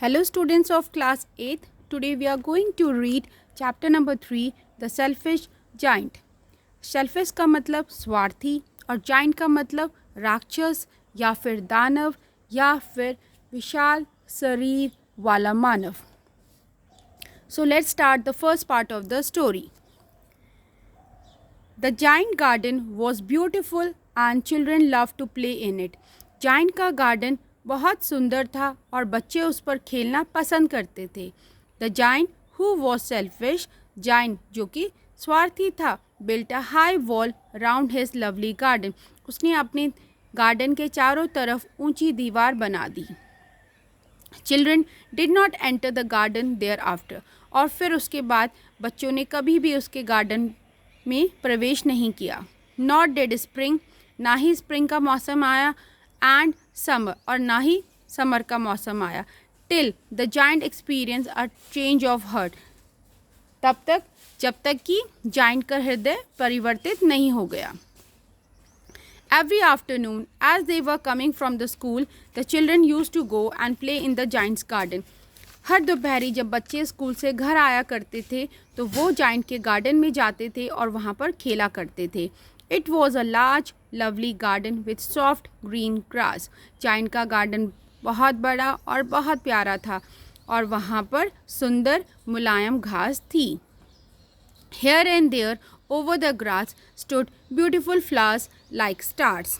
Hello students of class 8th. Today we are going to read chapter number 3 The Selfish Giant. Selfish का मतलब स्वार्थी और giant का मतलब राक्षस या फिर दानव या फिर विशाल शरीर वाला मानव. So let's start the first part of the story. The giant garden was beautiful and children loved to play in it. Giant का garden बहुत सुंदर था और बच्चे उस पर खेलना पसंद करते थे. The giant who was selfish, giant जो कि स्वार्थी था, built a high wall round his lovely garden. उसने अपने गार्डन के चारों तरफ ऊंची दीवार बना दी. Children did not enter the garden thereafter. और फिर उसके बाद बच्चों ने कभी भी उसके गार्डन में प्रवेश नहीं किया. नॉट डिड स्प्रिंग, ना ही स्प्रिंग का मौसम आया, एंड समर और ना ही समर का मौसम आया. Till the giant experience a change of heart, तब तक जब तक कि जाइंट का हृदय परिवर्तित नहीं हो गया. Every afternoon, as they were coming from the school, the children used to go and play in the giant's garden. हर दोपहरी जब बच्चे स्कूल से घर आया करते थे तो वो जाइंट के गार्डन में जाते थे और वहाँ पर खेला करते थे. It was a large lovely garden with soft green grass. Giant का गार्डन बहुत बड़ा और बहुत प्यारा था और वहाँ पर सुंदर मुलायम घास थी. Here and there over the grass stood beautiful flowers like stars.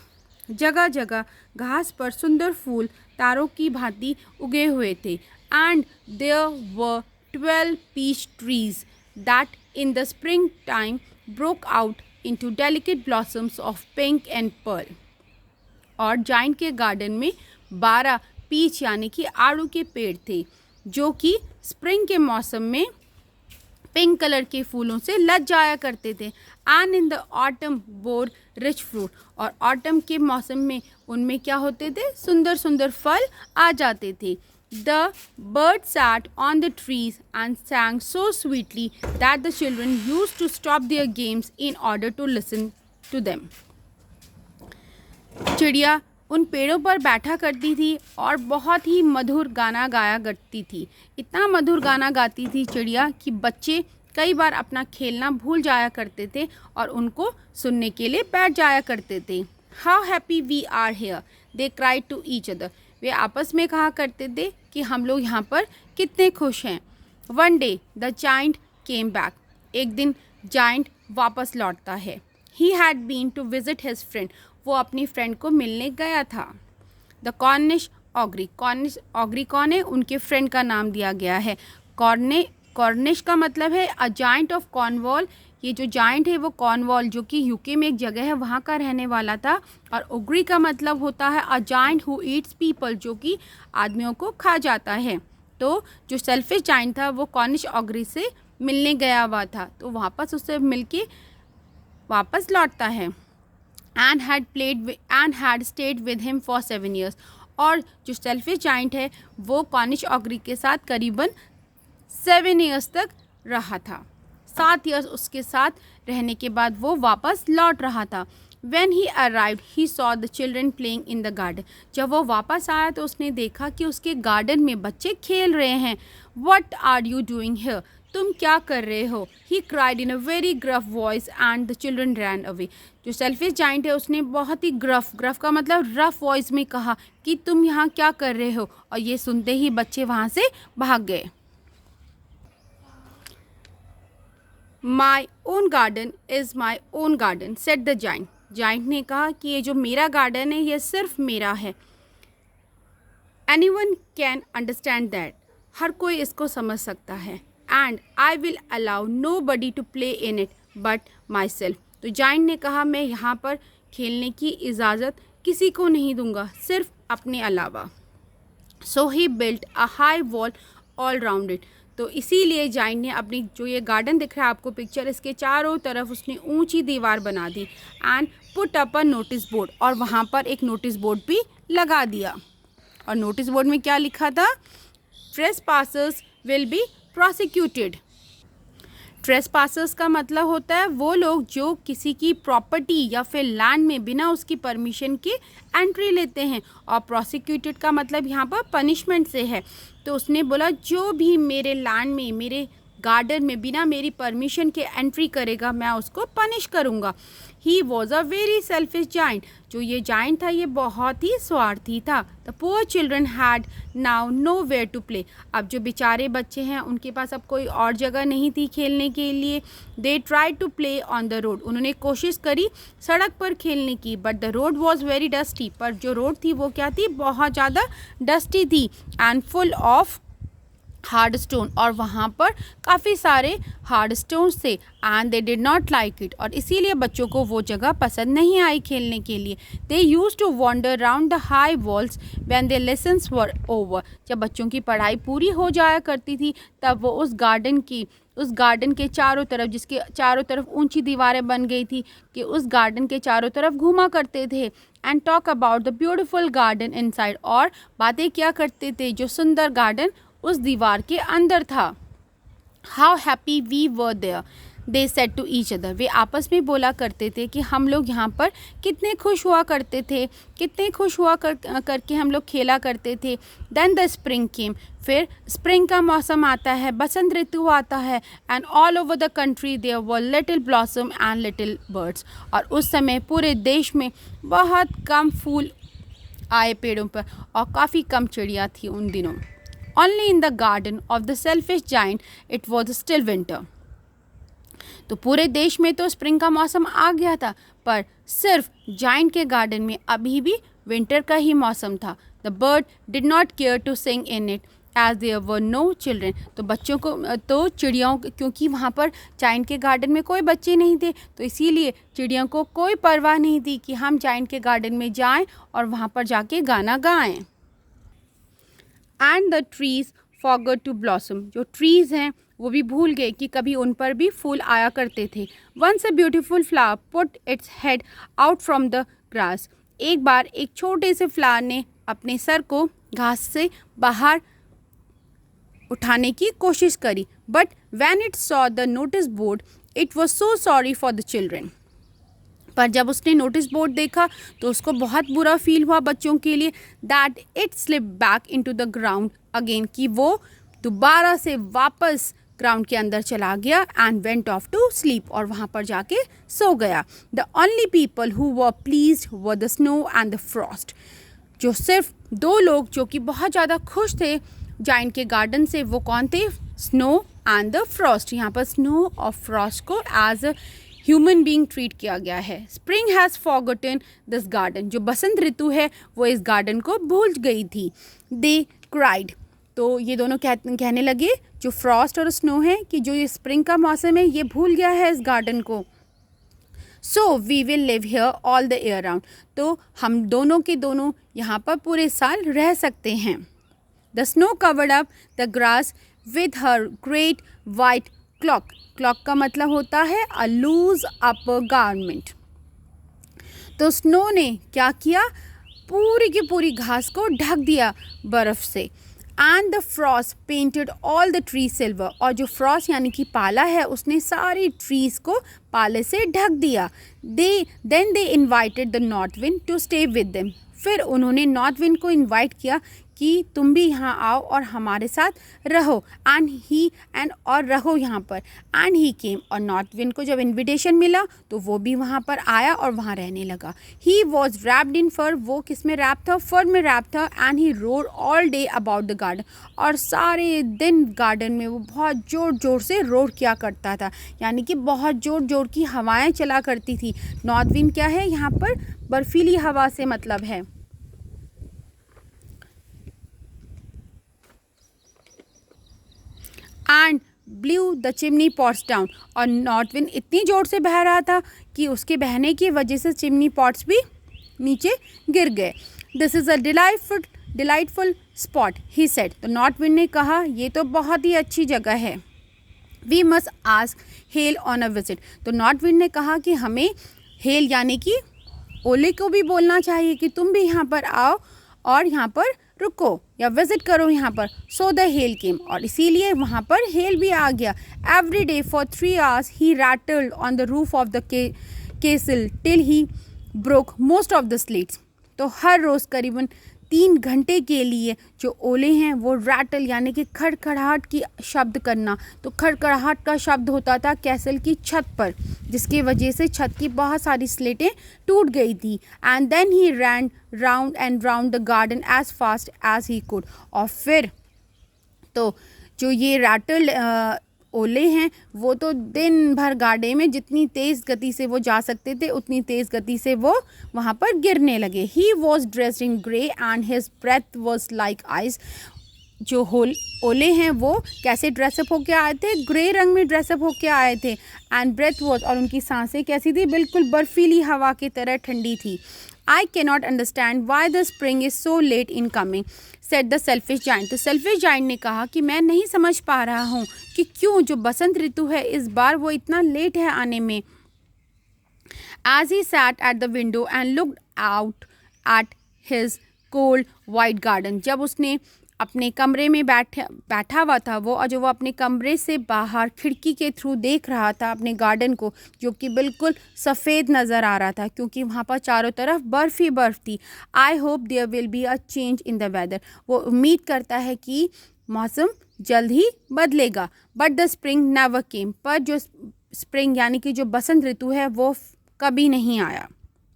जगह जगह घास पर सुंदर फूल तारों की भांति उगे हुए थे. And there were 12 peach trees that in the springtime broke out into delicate blossoms of pink and pearl. और जाइंट के गार्डन में 12 पीच यानी कि आड़ू के पेड़ थे जो कि स्प्रिंग के मौसम में पिंक कलर के फूलों से लज जाया करते थे. And in the autumn bore rich fruit, और ऑटम के मौसम में उनमें क्या होते थे, सुंदर सुंदर फल आ जाते थे. The bird sat on the trees and sang so sweetly that the children used to stop their games in order to listen to them. चिड़िया उन पेड़ों पर बैठा करती थी और बहुत ही मधुर गाना गाया करती थी. इतना मधुर गाना गाती थी चिड़िया कि बच्चे कई बार अपना खेलना भूल जाया करते थे और उनको सुनने के लिए बैठ जाया करते थे. How happy we are here, they cried to each other. वे आपस में कहा करते थे कि हम लोग यहाँ पर कितने खुश हैं. One day the giant came back. एक दिन जाइंट वापस लौटता है. He had been to visit his friend. वो अपनी फ्रेंड को मिलने गया था. The Cornish ogre. Cornish ogre कौन है, उनके फ्रेंड का नाम दिया गया है. कॉर्निश का मतलब है अ जाइंट ऑफ कॉर्नवॉल. ये जो जाइंट है वो कॉर्नवॉल जो कि यूके में एक जगह है वहाँ का रहने वाला था. और ओग्री का मतलब होता है a giant who Yeats people, जो कि आदमियों को खा जाता है. तो जो सेल्फिश जाइंट था वो कॉर्निश ऑग्री से मिलने गया हुआ था, तो वापस उससे मिलके वापस लौटता है. and had stayed with him for 7 years. और जो सेल्फिश जाइंट है वो कॉर्निश ऑग्री के साथ करीबन 7 ईयर्स तक रहा था. 7 ईयर्स उसके साथ रहने के बाद वो वापस लौट रहा था. When he arrived, he saw the children playing in the garden. जब वो वापस आया तो उसने देखा कि उसके गार्डन में बच्चे खेल रहे हैं. What are you doing here? तुम क्या कर रहे हो? He cried in a very gruff voice and the children ran away. जो सेल्फिश जाइंट है उसने बहुत ही ग्रफ का मतलब रफ वॉइस में कहा कि तुम यहाँ क्या कर रहे हो, और ये सुनते ही बच्चे वहाँ से भाग गए. My own garden is my own garden, said the giant. Giant ने कहा कि ये जो मेरा गार्डन है ये सिर्फ मेरा है. Anyone can understand that. हर कोई इसको समझ सकता है. And I will allow nobody to play in it but myself. तो जाइंट ने कहा मैं यहाँ पर खेलने की इजाज़त किसी को नहीं दूंगा, सिर्फ अपने अलावा. So he built a high wall all round it. तो इसीलिए जाइंट ने अपनी जो ये गार्डन दिख रहा है आपको पिक्चर, इसके चारों तरफ उसने ऊंची दीवार बना दी. And put up a notice board, और वहाँ पर एक नोटिस बोर्ड भी लगा दिया. और नोटिस बोर्ड में क्या लिखा था, ट्रेसपासर्स विल बी प्रोसिक्यूटेड. ट्रेसपासर्स का मतलब होता है वो लोग जो किसी की प्रॉपर्टी या फिर लैंड में बिना उसकी परमिशन के एंट्री लेते हैं, और प्रोसिक्यूटेड का मतलब यहाँ पर पनिशमेंट से है। तो उसने बोला जो भी मेरे लैंड में, मेरे गार्डन में बिना मेरी परमिशन के एंट्री करेगा मैं उसको पनिश करूँगा। He was a very selfish giant. जो ये जाइंट था ये बहुत ही स्वार्थी था। The poor children had now nowhere to play. अब जो बेचारे बच्चे हैं उनके पास अब कोई और जगह नहीं थी खेलने के लिए। They try to play on the road. उन्होंने कोशिश करी सड़क पर खेलने की, but the road was very dusty. पर जो रोड थी वो क्या थी, बहुत ज़्यादा डस्टी थी and full of hard stone, और वहाँ पर काफ़ी सारे हार्ड स्टोन्स थे। And they did not like it, और इसीलिए बच्चों को वो जगह पसंद नहीं आई खेलने के लिए। They used to wander round the high walls when their lessons were over. जब बच्चों की पढ़ाई पूरी हो जाया करती थी तब वो उस गार्डन के चारों तरफ, जिसके चारों तरफ ऊंची दीवारें बन गई थी, कि उस गार्डन के चारों तरफ घूमा करते थे। And talk about the beautiful garden inside, और बातें क्या करते थे जो सुंदर गार्डन उस दीवार के अंदर था। How happy we were there they said to each other. वे आपस में बोला करते थे कि हम लोग यहाँ पर कितने खुश हुआ करते थे, कितने खुश हुआ करके हम लोग खेला करते थे। देन द स्प्रिंग केम। फिर स्प्रिंग का मौसम आता है, बसंत ऋतु आता है। And all over the country there were little blossom and little birds. और उस समय पूरे देश में बहुत कम फूल आए पेड़ों पर, और काफ़ी कम चिड़िया थी उन दिनों। Only in the garden of the selfish giant it was still winter. तो पूरे देश में तो स्प्रिंग का मौसम आ गया था, पर सिर्फ जाइंट के गार्डन में अभी भी विंटर का ही मौसम था। The bird did not care to sing in it as there were no children. तो बच्चों को, तो चिड़ियों, क्योंकि वहाँ पर जाइंट के गार्डन में कोई बच्चे नहीं थे, तो इसीलिए चिड़ियों को कोई परवाह नहीं थी कि हम जाइंट के गार्डन में जाएं और वहाँ पर जाके गाना गाएं। And the trees forgot to blossom. जो ट्रीज़ हैं वो भी भूल गए कि कभी उन पर भी फूल आया करते थे। Once a beautiful flower put its head out from the grass. एक बार एक छोटे से फ्लावर ने अपने सर को घास से बाहर उठाने की कोशिश करी, but when it saw the notice board it was so sorry for the children. पर जब उसने नोटिस बोर्ड देखा तो उसको बहुत बुरा फील हुआ बच्चों के लिए। That it slip back into the ground again, कि वो दोबारा से वापस ग्राउंड के अंदर चला गया। And went off to sleep, और वहाँ पर जाके सो गया। The only people who were pleased were the snow and the frost. जो सिर्फ दो लोग जो कि बहुत ज़्यादा खुश थे जाइंट के गार्डन से, वो कौन थे, स्नो एंड द फ्रॉस्ट। यहाँ पर स्नो और फ्रॉस्ट को as a human being treat किया गया है। Spring has forgotten this garden. जो बसंत ऋतु है वो इस गार्डन को भूल गई थी। दे क्राइड। तो ये दोनों कहने लगे, जो फ्रॉस्ट और स्नो है, कि जो ये स्प्रिंग का मौसम है ये भूल गया है इस गार्डन को। So we will live here all the year round. तो हम दोनों के दोनों यहाँ पर पूरे साल रह सकते हैं। The snow covered up the grass with her great white clock. Clock का मतलब होता है अ लूज अपर गारमेंट। तो स्नो ने क्या किया, पूरी की पूरी घास को ढक दिया बर्फ़ से। And the Frost painted all the tree silver. और जो फ्रॉस्ट यानी कि पाला है उसने सारी ट्रीज़ को पाले से ढक दिया। Then they invited the north wind to stay with them. फिर उन्होंने नॉर्थ विंड को इनवाइट किया कि तुम भी यहाँ आओ और हमारे साथ रहो। और रहो यहाँ पर। एंड ही केम। और नॉर्थ विंड को जब इनविटेशन मिला तो वो भी वहाँ पर आया और वहाँ रहने लगा। ही वॉज रैप्ड इन फर। वो किस में रैप था, फर में रैप था। And he road all day about the garden. और सारे दिन गार्डन में वो बहुत ज़ोर ज़ोर से रोड किया करता था, यानी कि बहुत ज़ोर ज़ोर की हवाएं चला करती थी। नॉर्थ विंड क्या है, यहाँ पर बर्फीली हवा से मतलब है। And blue the chimney pots down. और नॉर्थ विंड इतनी ज़ोर से बह रहा था कि उसके बहने की वजह से चिमनी पॉट्स भी नीचे गिर गए। This is a delightful spot he said. तो नॉर्थ विंड ने कहा ये तो बहुत ही अच्छी जगह है। We must ask hail on a visit. तो नॉर्थ विंड ने कहा कि हमें हेल यानी कि ओले को भी बोलना चाहिए कि तुम भी यहाँ पर आओ और यहाँ पर रुको या विजिट करो यहाँ पर। सो द हेल केम, और इसीलिए वहाँ पर हेल भी आ गया। Every day for 3 hours he rattled on the roof of the castle till he broke most of the slates. तो हर रोज़ करीबन 3 घंटे के लिए जो ओले हैं वो रैटल यानी कि खड़खड़ाहट की शब्द करना। तो खड़खड़ाहट का शब्द होता था कैसल की छत पर, जिसकी वजह से छत की बहुत सारी स्लेटें टूट गई थी। And then he ran round and round the garden as fast as he could. और फिर तो जो ये रैटल ओले हैं वो तो दिन भर गार्डन में जितनी तेज़ गति से वो जा सकते थे उतनी तेज़ गति से वो वहाँ पर गिरने लगे। He was dressed in grey and his breath was like ice. जो ओले हैं वो कैसे ड्रेसअप होके आए थे? ग्रे रंग में ड्रेसअप होके आए थे। एंड ब्रेथ वॉज, और उनकी सांसें कैसी थी? बिल्कुल बर्फीली हवा की तरह ठंडी थी। I cannot understand why the spring is so let in coming, said the selfish giant. तो सेल्फिश जाइंट ने कहा कि मैं नहीं समझ पा रहा हूँ कि क्यों जो बसंत ऋतु है इस बार वो इतना लेट है आने में। As he sat at the window and looked out at his cold white garden, जब उसने अपने कमरे में बैठा हुआ था वो, और जो वो अपने कमरे से बाहर खिड़की के थ्रू देख रहा था अपने गार्डन को, जो कि बिल्कुल सफ़ेद नज़र आ रहा था क्योंकि वहाँ पर चारों तरफ बर्फ़ ही बर्फ़ थी। I hope there will be a change in the weather, वो उम्मीद करता है कि मौसम जल्द ही बदलेगा। But the spring never came, पर जो स्प्रिंग यानी कि जो बसंत ऋतु है वो कभी नहीं आया।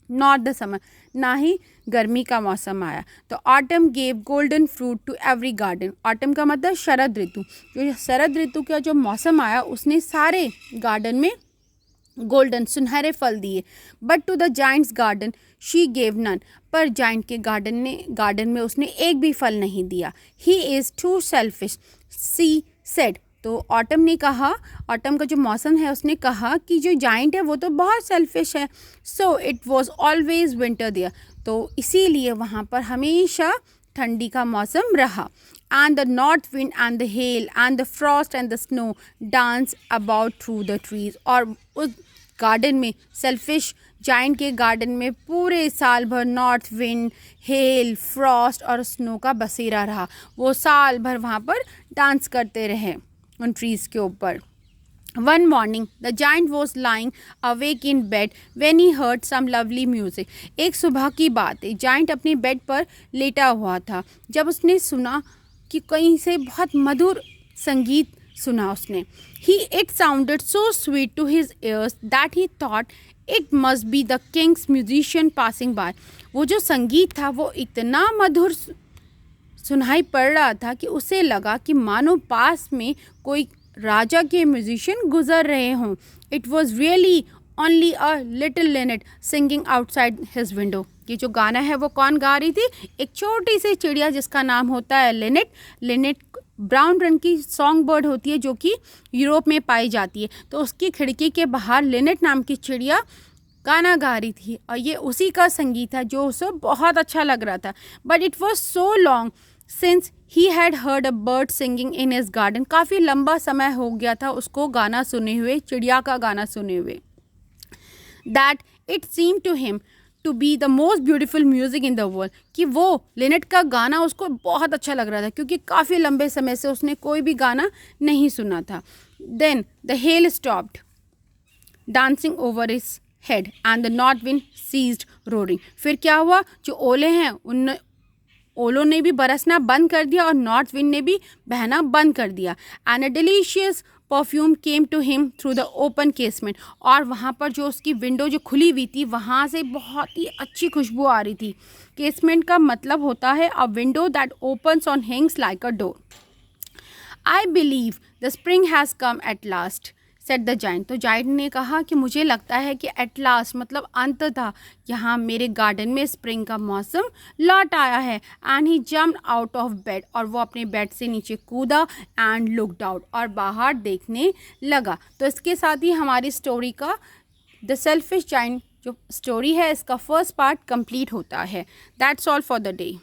नॉट द समर, ना ही गर्मी का मौसम आया। तो autumn gave golden fruit to every garden. Autumn का मतलब शरद ऋतु। जो शरद ऋतु का जो मौसम आया उसने सारे गार्डन में गोल्डन सुनहरे फल दिए। But to the giant's garden she gave none, पर जाइंट के गार्डन में उसने एक भी फल नहीं दिया। He is too selfish, she said. तो ऑटम ने कहा, ऑटम का जो मौसम है उसने कहा कि जो जाइंट है वो तो बहुत सेल्फिश है। So it was always winter there, तो इसीलिए वहाँ पर हमेशा ठंडी का मौसम रहा। And the north wind and the hail and the frost and the snow dance about through the trees. और उस गार्डन में, सेल्फिश जाइंट के गार्डन में पूरे साल भर नॉर्थ विंड, हेल, फ्रॉस्ट और स्नो का बसेरा रहा। वो साल भर वहाँ पर डांस करते रहे उन ट्रीज़ के ऊपर। One morning, the giant was lying awake in bed when he heard some lovely music. एक सुबह की बात है, जाइंट अपने बेड पर लेटा हुआ था जब उसने सुना कि कहीं से बहुत मधुर संगीत सुना उसने। It sounded so sweet to his ears that he thought it must be the king's musician passing by. वो जो संगीत था वो इतना मधुर सुनाई पड़ रहा था कि उसे लगा कि मानो पास में कोई राजा के म्यूजिशियन गुजर रहे हों। It was really only a little Lynette singing outside his window. ये जो गाना है वो कौन गा रही थी? एक छोटी सी चिड़िया जिसका नाम होता है लिनेट। लिनेट ब्राउन रंग की सॉन्ग बर्ड होती है जो कि यूरोप में पाई जाती है। तो उसकी खिड़की के बाहर लिनेट नाम की चिड़िया गाना गा रही थी और ये उसी का संगीत है जो उसे बहुत अच्छा लग रहा था। But it was so long since he had heard a bird singing in his garden. काफ़ी लंबा समय हो गया था उसको गाना सुने हुए, चिड़िया का गाना सुने हुए। That it seem to him to be the most beautiful music in the world, कि वो लिनेट का गाना उसको बहुत अच्छा लग रहा था क्योंकि काफ़ी लंबे समय से उसने कोई भी गाना नहीं सुना था। Then the hail stopped dancing over his head and the north wind ceased roaring. फिर क्या हुआ? जो ओले हैं उन ओलों ने भी बरसना बंद कर दिया और नॉर्थ विंड ने भी बहना बंद कर दिया। And a delicious perfume came to him through the open casement. और वहाँ पर जो उसकी विंडो जो खुली हुई थी वहाँ से बहुत ही अच्छी खुशबू आ रही थी। केसमेंट का मतलब होता है अ window that opens on हिंग्स like a door. I believe the spring has come at last, said the giant. तो जाइंट ने कहा कि मुझे लगता है कि एट लास्ट मतलब अंत था, यहाँ मेरे गार्डन में स्प्रिंग का मौसम लौट आया है। And he jumped out of bed, और वो अपने बेड से नीचे कूदा एंड लुक्ड आउट, और बाहर देखने लगा। तो इसके साथ ही हमारी स्टोरी का द सेल्फिश जाइंट जो स्टोरी है इसका फर्स्ट पार्ट कंप्लीट होता है। That's all for the day.